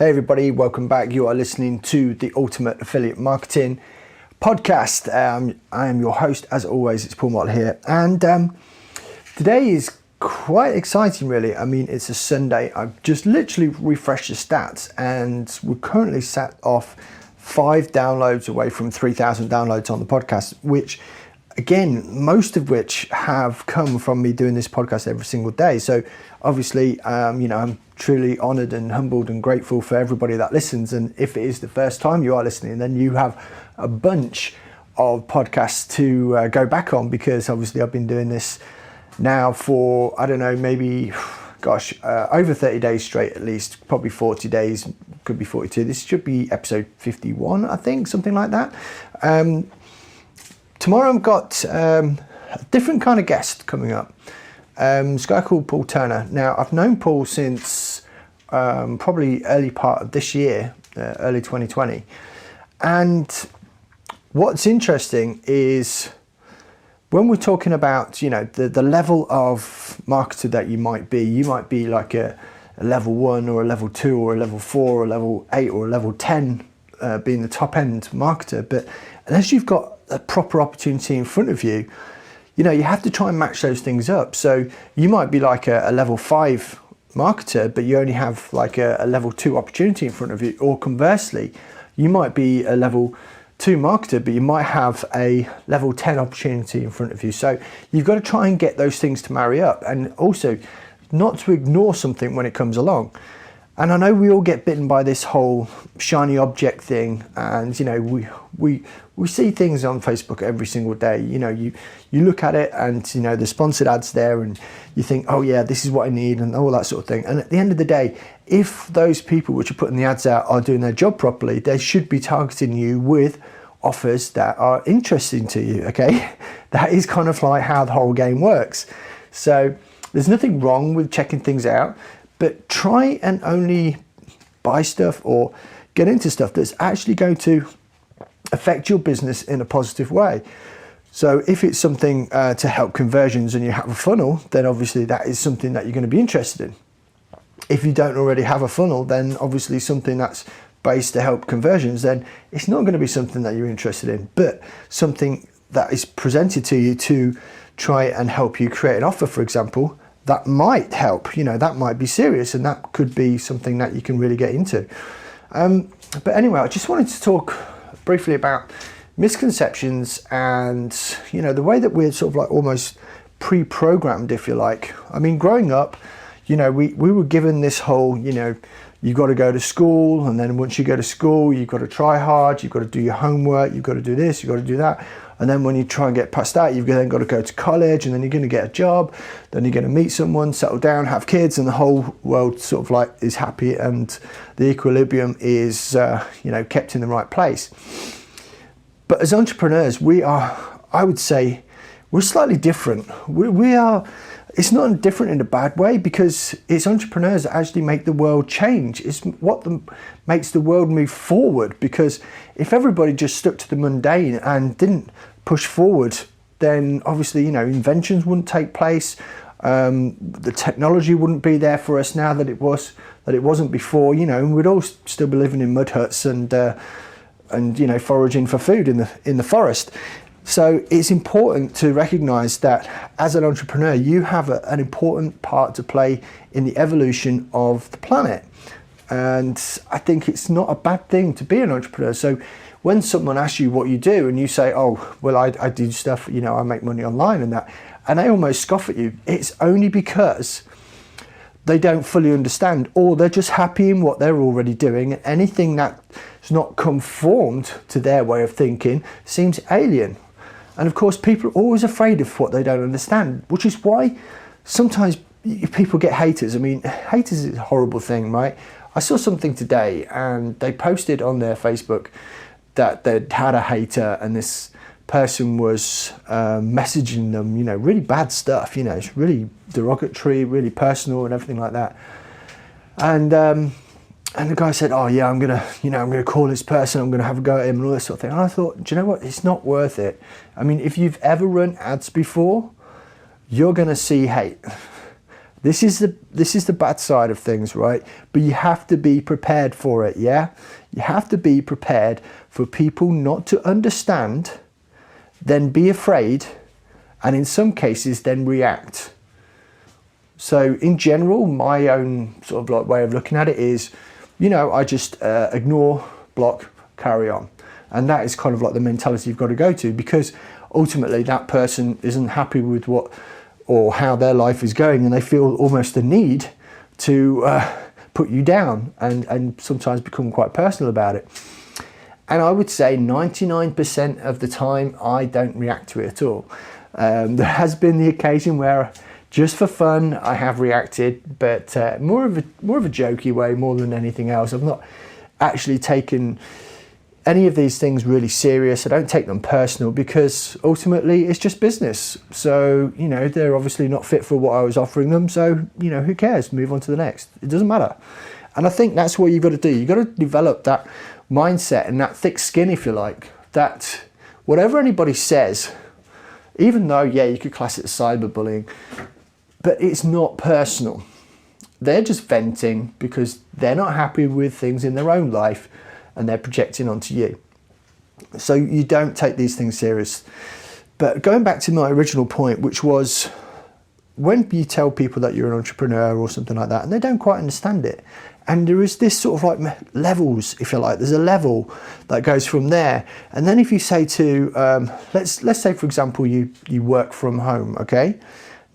Hey everybody, welcome back. You are listening to the Ultimate Affiliate Marketing Podcast. I am your host, as always, it's Paul Mott here. And today is quite exciting, really. I mean, it's a Sunday. I've just literally refreshed the stats and we're currently sat off 5 downloads away from 3,000 downloads on the podcast, which again, most of which have come from me doing this podcast every single day. So obviously, I'm truly honored and humbled and grateful for everybody that listens. And if it is the first time you are listening, then you have a bunch of podcasts to go back on, because obviously I've been doing this now for, I don't know, maybe, over 30 days straight at least, probably 40 days, could be 42. This should be episode 51, I think, something like that. Tomorrow I've got a different kind of guest coming up. This guy called Paul Turner. Now, I've known Paul since probably early part of this year, early 2020. And what's interesting is when we're talking about, the level of marketer that you might be like a level 1 or a level 2 or a level 4 or a level 8 or a level 10 being the top end marketer. But unless you've got a proper opportunity in front of you, you have to try and match those things up. So you might be like a level 5 marketer, but you only have like a level 2 opportunity in front of you. Or conversely, you might be a level 2 marketer, but you might have a level 10 opportunity in front of you. So you've got to try and get those things to marry up, and also not to ignore something when it comes along. And I know we all get bitten by this whole shiny object thing, and we see things on Facebook every single day. You look at it and the sponsored ads there, and you think, oh yeah, this is what I need, and all that sort of thing. And at the end of the day, if those people which are putting the ads out are doing their job properly, they should be targeting you with offers that are interesting to you. Okay, that is kind of like how the whole game works. So there's nothing wrong with checking things out, but try and only buy stuff or get into stuff that's actually going to affect your business in a positive way. So if it's something to help conversions and you have a funnel, then obviously that is something that you're going to be interested in. If you don't already have a funnel, then obviously something that's based to help conversions, then it's not going to be something that you're interested in. But something that is presented to you to try and help you create an offer, for example, that might help. That might be serious, and that could be something that you can really get into. But anyway, I just wanted to talk briefly about misconceptions and the way that we're sort of like almost pre-programmed, if you like. I mean, growing up, we were given this whole, you've got to go to school, and then once you go to school, you've got to try hard, you've got to do your homework, you've got to do this, you've got to do that. And then when you try and get past that, you've then got to go to college, and then you're going to get a job, then you're going to meet someone, settle down, have kids, and the whole world sort of like is happy, and the equilibrium is, kept in the right place. But as entrepreneurs, I would say, we're slightly different. We are. It's not different in a bad way, because it's entrepreneurs that actually make the world change. It's what makes the world move forward, because if everybody just stuck to the mundane and didn't push forward, then obviously, inventions wouldn't take place. The technology wouldn't be there for us now that it wasn't before, and we'd all still be living in mud huts and foraging for food in the forest. So it's important to recognize that as an entrepreneur, you have an important part to play in the evolution of the planet. And I think it's not a bad thing to be an entrepreneur. So when someone asks you what you do and you say, oh, well, I do stuff, I make money online and that, and they almost scoff at you, it's only because they don't fully understand, or they're just happy in what they're already doing. And anything that's not conformed to their way of thinking seems alien. And of course, people are always afraid of what they don't understand, which is why sometimes people get haters. I mean, haters is a horrible thing, right? I saw something today, and they posted on their Facebook that they'd had a hater, and this person was messaging them, really bad stuff. It's really derogatory, really personal, and everything like that. And the guy said, oh yeah, I'm gonna call this person, I'm gonna have a go at him and all this sort of thing. And I thought, do you know what? It's not worth it. I mean, if you've ever run ads before, you're gonna see hate. This is the bad side of things, right? But you have to be prepared for it, yeah? You have to be prepared for people not to understand, then be afraid, and in some cases then react. So in general, my own sort of like way of looking at it is, you know, I just ignore, block, carry on. And that is kind of like the mentality you've got to go to, because ultimately that person isn't happy with what or how their life is going, and they feel almost the need to put you down and sometimes become quite personal about it. And I would say 99% of the time I don't react to it at all. There has been the occasion where just for fun I have reacted, but more of a jokey way more than anything else. I've not actually taken any of these things really serious. I don't take them personal, because ultimately it's just business. So, you know, they're obviously not fit for what I was offering them. So, you know, who cares? Move on to the next. It doesn't matter. And I think that's what you've got to do. You've got to develop that mindset and that thick skin, if you like, that whatever anybody says, even though, yeah, you could class it as cyberbullying, but it's not personal. They're just venting because they're not happy with things in their own life, and they're projecting onto you. So you don't take these things serious. But going back to my original point, which was when you tell people that you're an entrepreneur or something like that, and they don't quite understand it, and there is this sort of like levels, if you like, there's a level that goes from there. And then if you say to, let's say for example, you work from home, okay?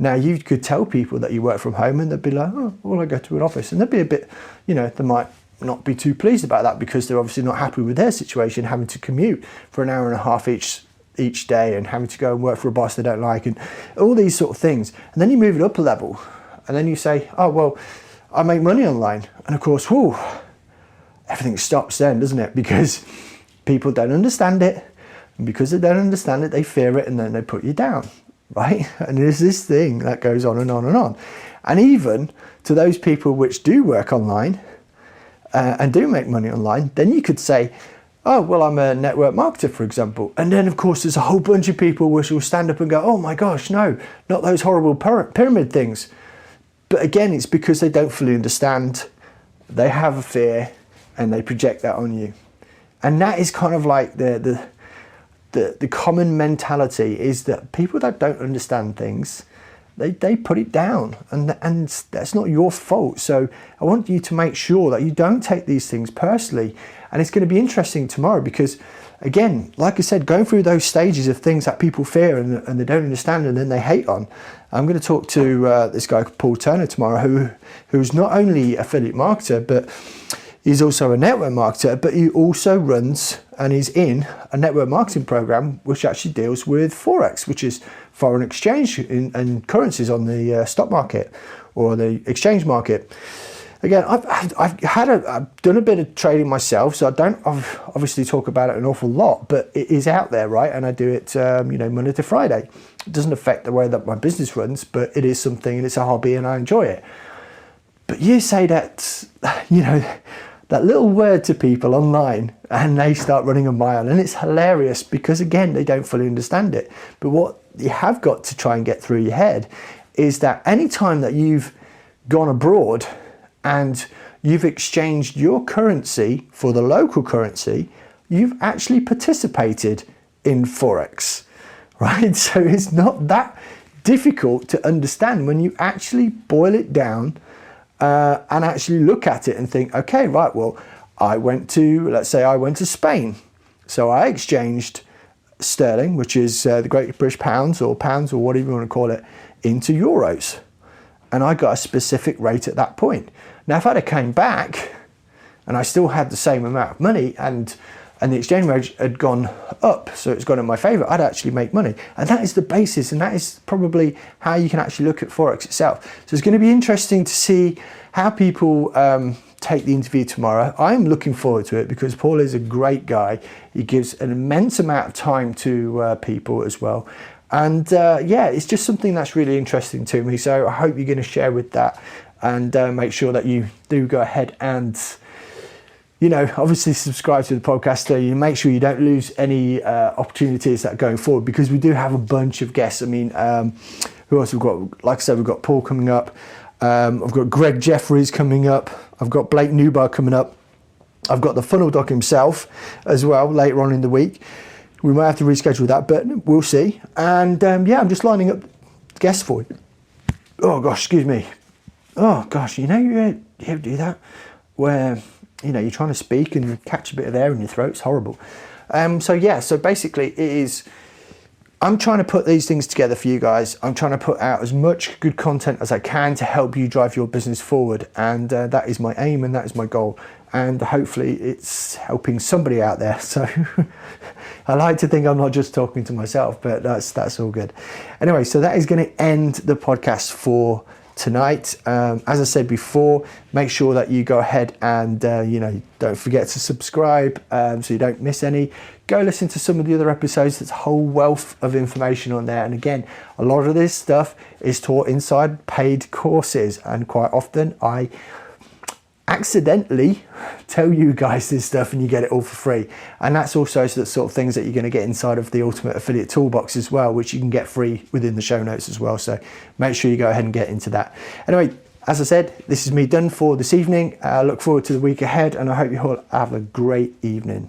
Now you could tell people that you work from home and they'd be like, oh, well, I go to an office. And they'd be a bit, you know, they might not be too pleased about that, because they're obviously not happy with their situation, having to commute for an hour and a half each day, and having to go and work for a boss they don't like, and all these sort of things. And then you move it up a level, and then you say, oh, well, I make money online. And of course, whew, everything stops then, doesn't it? Because people don't understand it, and because they don't understand it, they fear it, and then they put you down, right? And there's this thing that goes on and on and on. And even to those people which do work online, and do make money online, then you could say, oh, well, I'm a network marketer, for example. And then, of course, there's a whole bunch of people which will stand up and go, oh my gosh, no, not those horrible pyramid things. But again, it's because they don't fully understand, they have a fear, and they project that on you. And that is kind of like the common mentality, is that people that don't understand things, they put it down, and that's not your fault. So I want you to make sure that you don't take these things personally. And it's going to be interesting tomorrow, because again, like I said, going through those stages of things that people fear and they don't understand and then they hate on. I'm going to talk to this guy called Paul Turner tomorrow, who's not only affiliate marketer, but he's also a network marketer, but he also runs and is in a network marketing program which actually deals with Forex, which is foreign exchange and currencies on the stock market or the exchange market. Again, I've done a bit of trading myself, so I don't obviously talk about it an awful lot, but it is out there, right? And I do it, Monday to Friday. It doesn't affect the way that my business runs, but it is something, and it's a hobby, and I enjoy it. But you say that, that little word to people online, and they start running a mile, and it's hilarious because, again, they don't fully understand it. But what you have got to try and get through your head is that any time that you've gone abroad and you've exchanged your currency for the local currency, you've actually participated in Forex, right? So it's not that difficult to understand when you actually boil it down and actually look at it and think, okay, right, well, let's say I went to Spain. So I exchanged sterling, which is the Great British pounds or whatever you want to call it, into euros. And I got a specific rate at that point. Now, if I'd have came back and I still had the same amount of money and the exchange rate had gone up, so it's gone in my favor, I'd actually make money. And that is the basis, and that is probably how you can actually look at Forex itself. So it's going to be interesting to see how people take the interview tomorrow. I'm looking forward to it because Paul is a great guy. He gives an immense amount of time to people as well. And it's just something that's really interesting to me. So I hope you're going to share with that, and make sure that you do go ahead and, obviously subscribe to the podcast so you make sure you don't lose any opportunities that are going forward, because we do have a bunch of guests. I mean, who else we've got? Like I said, we've got Paul coming up. I've got Greg Jeffries coming up. I've got Blake Nubar coming up. I've got the funnel doc himself as well later on in the week. We might have to reschedule that, but we'll see. And yeah, I'm just lining up guests for you. Oh gosh, excuse me. Oh gosh, you ever do that? Where, you're trying to speak and you catch a bit of air in your throat. It's horrible. So basically it is, I'm trying to put these things together for you guys. I'm trying to put out as much good content as I can to help you drive your business forward. And that is my aim and that is my goal. And hopefully it's helping somebody out there. So I like to think I'm not just talking to myself, but that's all good. Anyway, so that is going to end the podcast for tonight. As I said before, make sure that you go ahead and don't forget to subscribe so you don't miss any. Go listen to some of the other episodes. There's a whole wealth of information on there, and again, a lot of this stuff is taught inside paid courses, and quite often I accidentally tell you guys this stuff and you get it all for free. And that's also the sort of things that you're going to get inside of the Ultimate Affiliate Toolbox as well, which you can get free within the show notes as well. So make sure you go ahead and get into that. Anyway, as I said, this is me done for this evening. I look forward to the week ahead, and I hope you all have a great evening.